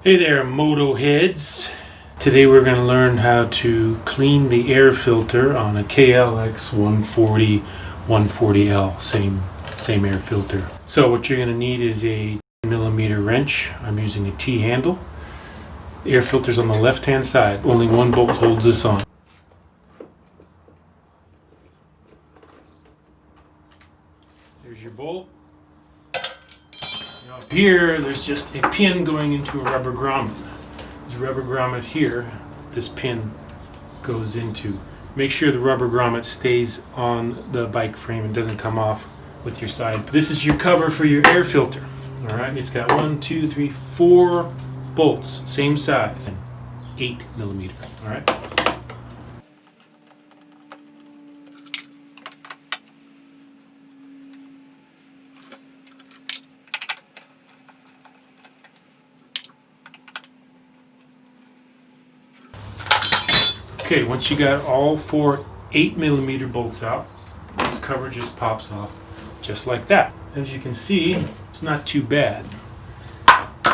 Hey there, moto heads. Today we're going to learn how to clean the air filter on a KLX140 140L, same air filter. So what you're going to need is a 10mm wrench. I'm using a T-handle. The air filter's on the left hand side. Only one bolt holds this on. There's your bolt. Now up here, there's just a pin going into a rubber grommet. There's a rubber grommet here this pin goes into. Make sure the rubber grommet stays on the bike frame and doesn't come off with your side. This is your cover for your air filter. Alright, it's got 1, 2, 3, 4 bolts, same size, 8mm. Alright. Okay, once you got all 4 8mm bolts out, this cover just pops off just like that. As you can see, it's not too bad.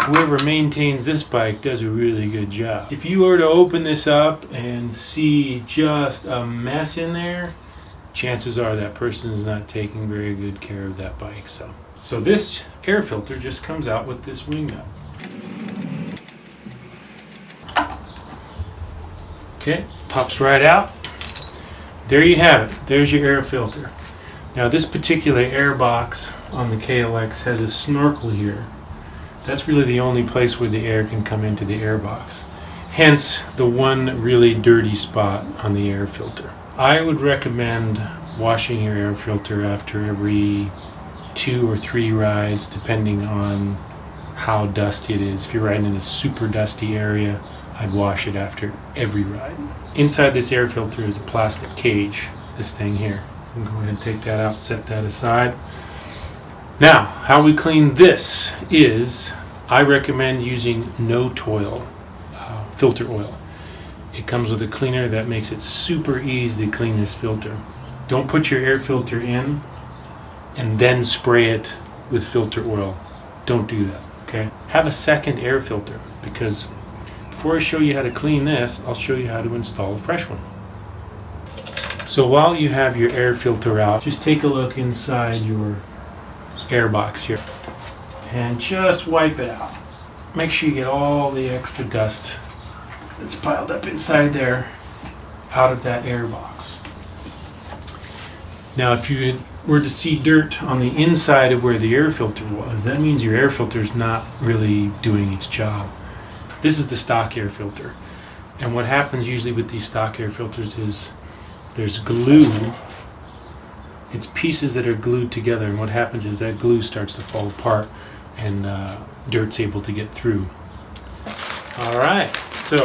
Whoever maintains this bike does a really good job. If you were to open this up and see just a mess in there, chances are that person is not taking very good care of that bike. So this air filter just comes out with this wing nut. Okay, pops right out. There you have it. There's your air filter. Now this particular air box on the KLX has a snorkel here. That's really the only place where the air can come into the air box. Hence the one really dirty spot on the air filter. I would recommend washing your air filter after every 2 or 3 rides, depending on how dusty it is. If you're riding in a super dusty area, I'd wash it after every ride. Inside this air filter is a plastic cage, this thing here. I'm going to go ahead and take that out, set that aside. Now, how we clean this is, I recommend using no-toil filter oil. It comes with a cleaner that makes it super easy to clean this filter. Don't put your air filter in and then spray it with filter oil. Don't do that, okay? Have a second air filter, because before I show you how to clean this, I'll show you how to install a fresh one. So while you have your air filter out, just take a look inside your air box here and just wipe it out. Make sure you get all the extra dust that's piled up inside there out of that air box. Now if you were to see dirt on the inside of where the air filter was, that means your air filter is not really doing its job. This is the stock air filter, and what happens usually with these stock air filters is there's glue. It's pieces that are glued together, and what happens is that glue starts to fall apart and dirt's able to get through. Alright, so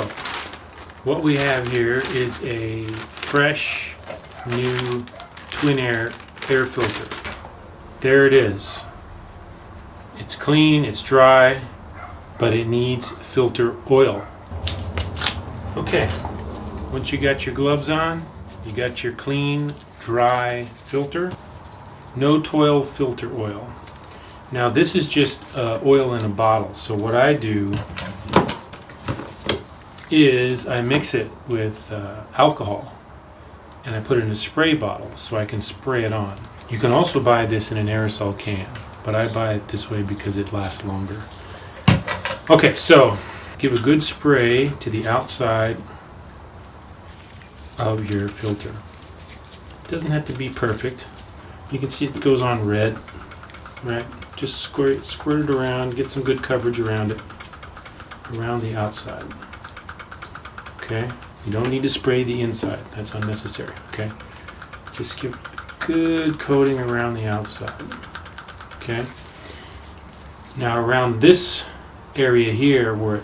what we have here is a fresh new twin air filter. There it is. It's clean, it's dry, but it needs filter oil. Okay, once you got your gloves on, you got your clean, dry filter, no-toil filter oil. Now this is just oil in a bottle, so what I do is I mix it with alcohol and I put it in a spray bottle so I can spray it on. You can also buy this in an aerosol can, but I buy it this way because it lasts longer. Okay, so give a good spray to the outside of your filter. It doesn't have to be perfect. You can see it goes on red, right? Just squirt it around, get some good coverage around it, around the outside. Okay, you don't need to spray the inside, that's unnecessary, okay? Just give good coating around the outside, okay? Now around this area here where it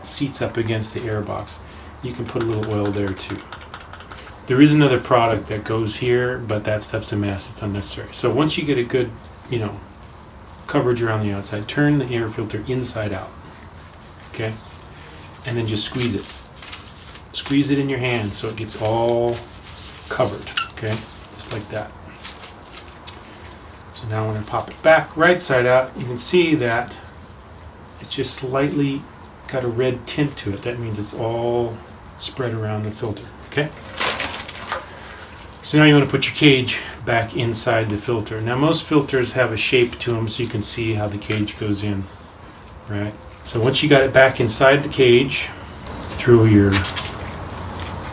seats up against the air box, you can put a little oil there too. There is another product that goes here, but that stuff's a mess, it's unnecessary. So once you get a good, coverage around the outside, turn the air filter inside out, okay? And then just squeeze it. Squeeze it in your hand so it gets all covered, okay? Just like that. So now when I pop it back right side out, you can see that it's just slightly got a red tint to it. That means it's all spread around the filter. Okay? So now you want to put your cage back inside the filter. Now most filters have a shape to them so you can see how the cage goes in. Right? So once you got it back inside the cage, throw your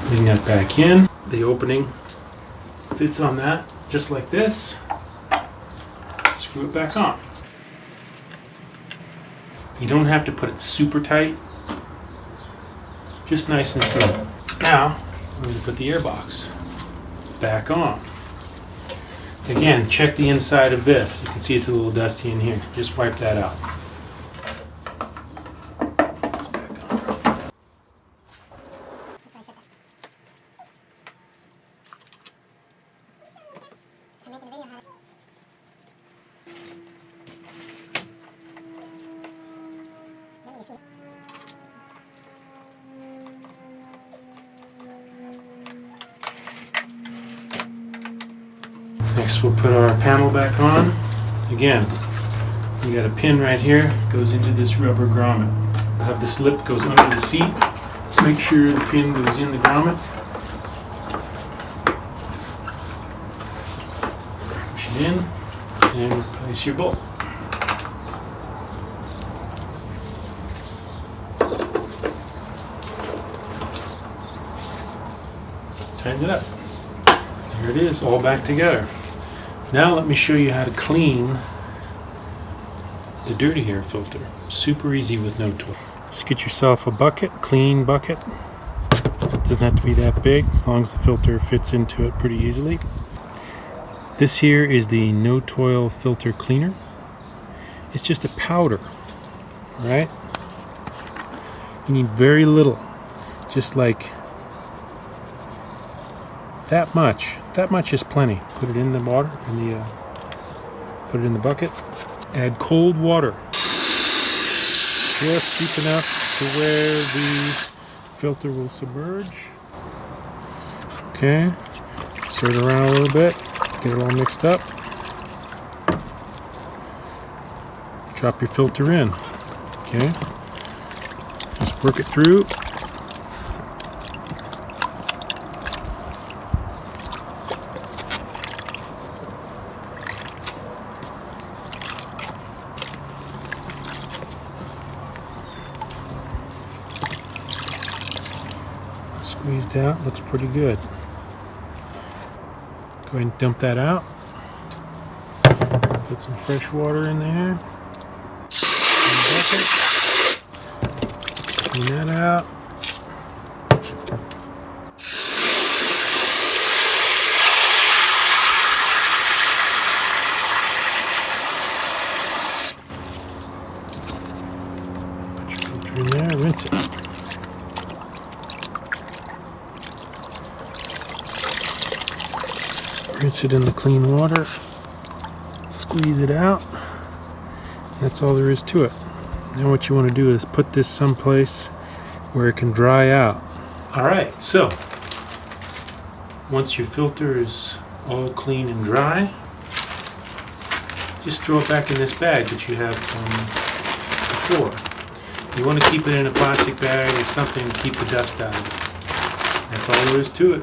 putting that back in. The opening fits on that just like this. Screw it back on. You don't have to put it super tight, just nice and slow. Now we're going to put the air box back on. Again, check the inside of this. You can see it's a little dusty in here. Just wipe that out. Next we'll put our panel back on. Again, you got a pin right here, goes into this rubber grommet. I have this lip goes under the seat. Make sure the pin goes in the grommet. Push it in and replace your bolt. Tighten it up. There it is, all back together. Now let me show you how to clean the dirty air filter. Super easy with no tool. Just get yourself a bucket, clean bucket. Doesn't have to be that big, as long as the filter fits into it pretty easily. This here is the no toil filter cleaner. It's just a powder, right? You need very little, just like that much. That much is plenty. Put it in the water, put it in the bucket. Add cold water, just deep enough to where the filter will submerge. Okay, stir it around a little bit, get it all mixed up. Drop your filter in. Okay, just work it through. Squeezed out, looks pretty good. Go ahead and dump that out. Put some fresh water in there. Clean that out. Put your filter in there, rinse it. Rinse it in the clean water, squeeze it out. That's all there is to it. Now what you want to do is put this someplace where it can dry out. Alright, so once your filter is all clean and dry, just throw it back in this bag that you have before. You want to keep it in a plastic bag or something to keep the dust out of it. That's all there is to it.